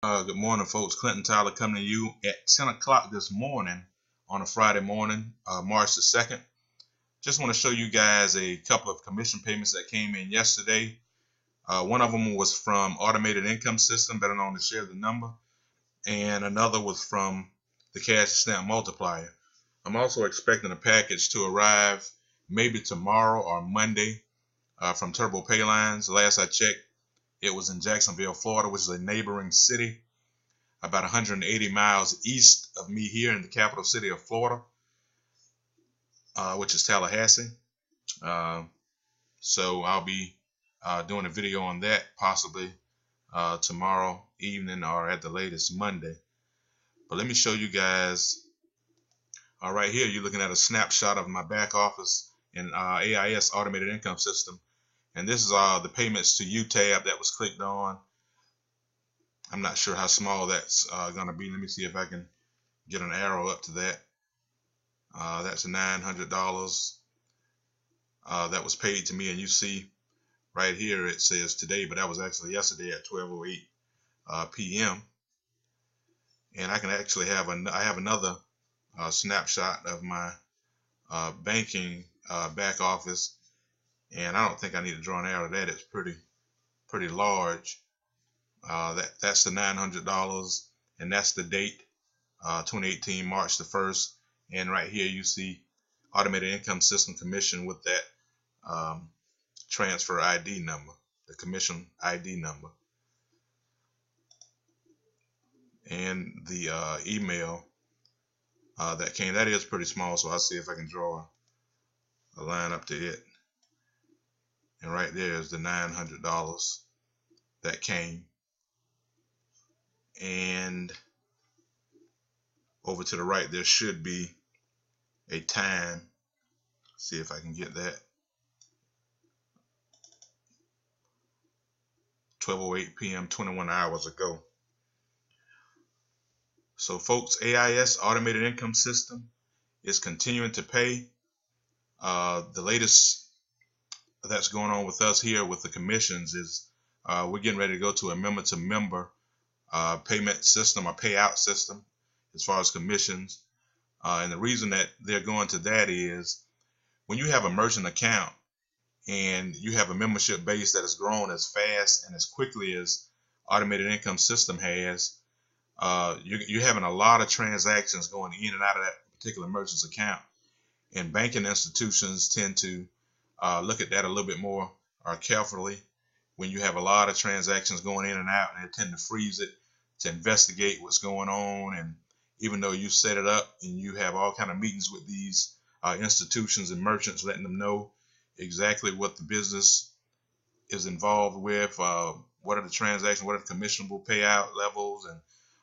Good morning, folks. Clinton Tyler coming to you at 10 o'clock this morning on a Friday morning, March the 2nd. Just want to show you guys a couple of commission payments that came in yesterday. One of them was from Automated Income System, better known as Share the Number, and another was from the Cash Stamp Multiplier. I'm also expecting a package to arrive maybe tomorrow or Monday from Turbo Paylines. Last I checked, it was in Jacksonville, Florida, which is a neighboring city, about 180 miles east of me here in the capital city of Florida, which is Tallahassee. So I'll be doing a video on that possibly tomorrow evening or at the latest Monday. But let me show you guys. Right here, you're looking at a snapshot of my back office in AIS Automated Income System. And this is the payments to you tab that was clicked on. I'm not sure how small that's going to be. Let me see if I can get an arrow up to that. That's $900 that was paid to me. And you see right here it says today, but that was actually yesterday at 12:08 p.m. And I can actually have I have another snapshot of my banking back office. And I don't think I need to draw an arrow to that. It's pretty large. That's the $900, and that's the date, 2018 March the 1st. And right here you see Automated Income System commission with that transfer ID number, the commission ID number, and the email that came. That is pretty small, so I'll see if I can draw a line up to it. And right there is the $900 that came. And over to the right there should be a time. See if I can get that. 12:08 p.m. 21 hours ago. So folks, AIS Automated Income System is continuing to pay. The latest that's going on with us here with the commissions is we're getting ready to go to a member-to-member payment system or payout system as far as commissions. And the reason that they're going to that is when you have a merchant account and you have a membership base that has grown as fast and as quickly as Automated Income System has, you're having a lot of transactions going in and out of that particular merchant's account. And banking institutions tend to look at that a little bit more carefully when you have a lot of transactions going in and out, and they tend to freeze it to investigate what's going on. And even though you set it up and you have all kind of meetings with these institutions and merchants, letting them know exactly what the business is involved with, what are the transactions, what are the commissionable payout levels, and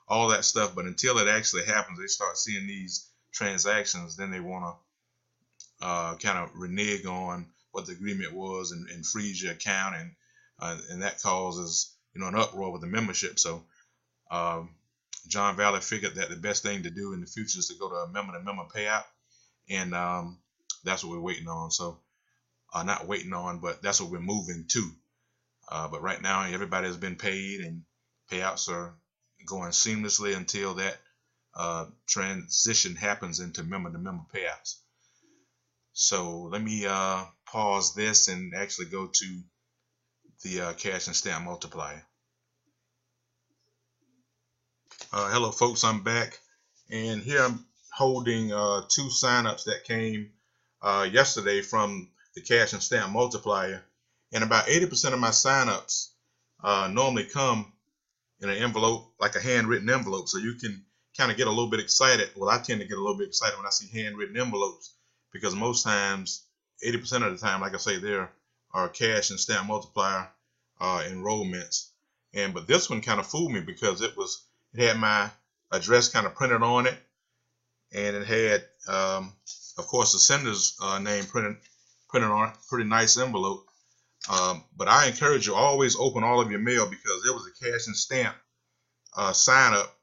all that stuff. But until it actually happens, they start seeing these transactions, then they want to kind of renege on what the agreement was and freeze your account, and that causes an uproar with the membership. So John Valley figured that the best thing to do in the future is to go to a member-to-member payout, and that's what we're waiting on. So not waiting on, but that's what we're moving to. But right now everybody has been paid, and payouts are going seamlessly until that transition happens into member-to-member payouts. So let me pause this and actually go to the Cash and Stamp Multiplier. Hello folks, I'm back, and here I'm holding two signups that came yesterday from the Cash and Stamp Multiplier, and about 80% of my signups normally come in an envelope, like a handwritten envelope, so you can kind of get a little bit excited. Well, I tend to get a little bit excited when I see handwritten envelopes, because most times, 80% of the time, like I say, there are Cash and Stamp Multiplier enrollments. But this one kind of fooled me, because it had my address kind of printed on it, and it had, of course, the sender's name printed on it. Pretty nice envelope. But I encourage you, always open all of your mail, because there was a Cash and Stamp sign up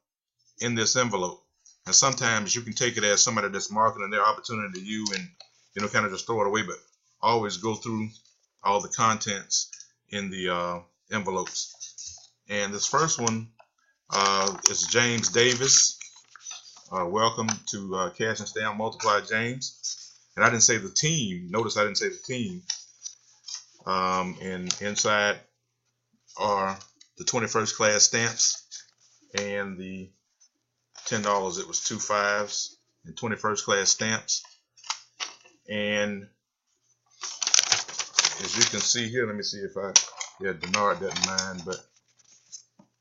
in this envelope. And sometimes you can take it as somebody that's marketing their opportunity to you and kind of just throw it away, but always go through all the contents in the envelopes. And this first one It's James Davis. Welcome to Cash and Stamp Multiplier, James. And I didn't say the team. Notice I didn't say the team. And inside are the 21st class stamps and the $10. It was 2 5s and 21st class stamps. And as you can see here, let me see if Denard doesn't mind, but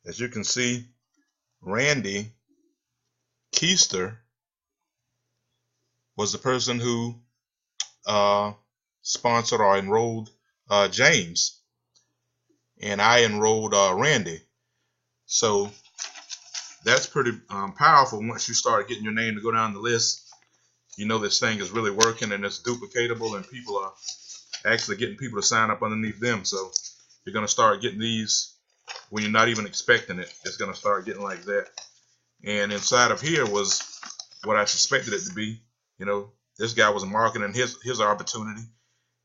as you can see, Randy Keister was the person who sponsored or enrolled James, and I enrolled Randy. So that's pretty powerful. Once you start getting your name to go down the list, you know this thing is really working and it's duplicatable, and people are actually getting people to sign up underneath them. So you're going to start getting these when you're not even expecting it. It's going to start getting like that. And inside of here was what I suspected it to be. You know, this guy was marketing his opportunity,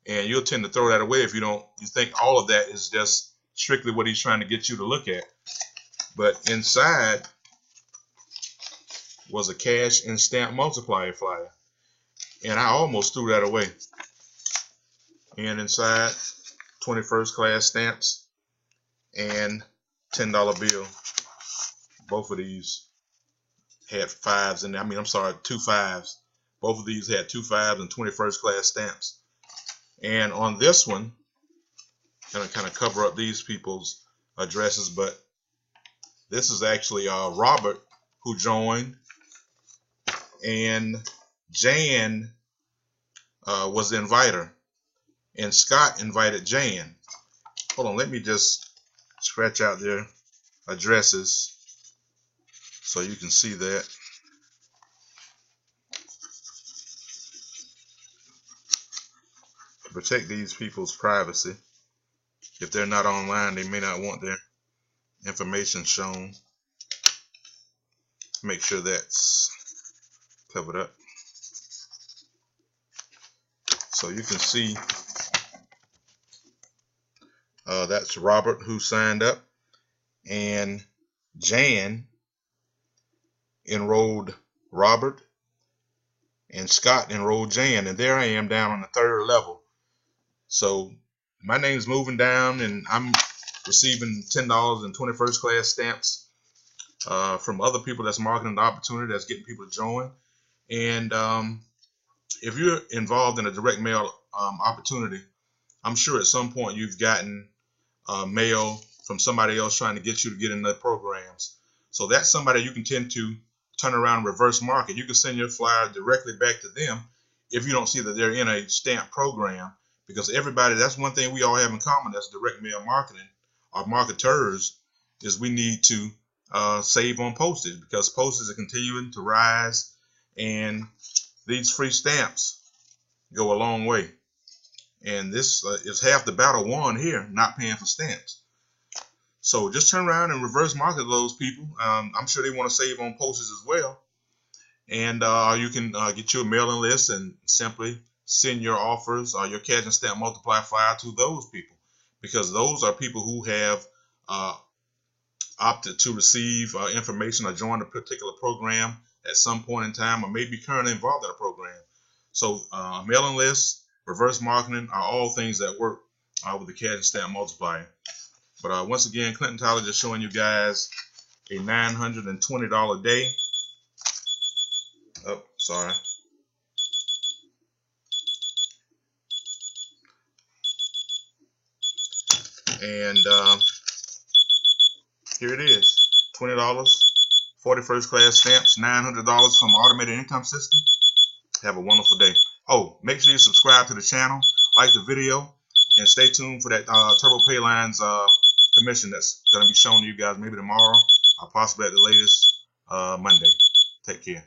and you'll tend to throw that away if you think all of that is just strictly what he's trying to get you to look at. But inside was a cash and stamp multiplier flyer, and I almost threw that away. And inside, 21st class stamps and $10 bill. Both of these had 5s in there. I mean, I'm sorry, 2 5s. Both of these had 2 5s and 21st class stamps. And on this one, I'm going to kind of cover up these people's addresses, but this is actually Robert who joined, and Jan was the inviter, and Scott invited Jan. Hold on, let me just scratch out their addresses so you can see that. Protect these people's privacy. If they're not online, they may not want their information shown. Make sure that's covered up. So you can see that's Robert who signed up, and Jan enrolled Robert, and Scott enrolled Jan, and there I am down on the 3rd level. So my name's moving down, and I'm receiving $10 and 21st class stamps from other people that's marketing the opportunity, that's getting people to join. And if you're involved in a direct mail opportunity, I'm sure at some point you've gotten mail from somebody else trying to get you to get in their programs. So that's somebody you can tend to turn around and reverse market. You can send your flyer directly back to them if you don't see that they're in a stamp program, because everybody, that's one thing we all have in common that's direct mail marketing, or marketers, is we need to save on postage, because postage is continuing to rise, and these free stamps go a long way. And this is half the battle won here, not paying for stamps. So just turn around and reverse market those people. I'm sure they want to save on postage as well. And you can get you a mailing list and simply send your offers or your cash and stamp multiplier flyer to those people, because those are people who have opted to receive information or join a particular program at some point in time, or maybe currently involved in a program. So mailing lists, reverse marketing are all things that work with the cash and stamp multiplier. But once again, Clinton Tyler just showing you guys a $920 day. Oh, sorry. And here it is, $20, 41st class stamps, $900 from automated income system. Have a wonderful day. Oh, make sure you subscribe to the channel, like the video, and stay tuned for that Turbo Paylines commission that's going to be shown to you guys maybe tomorrow or possibly at the latest Monday. Take care.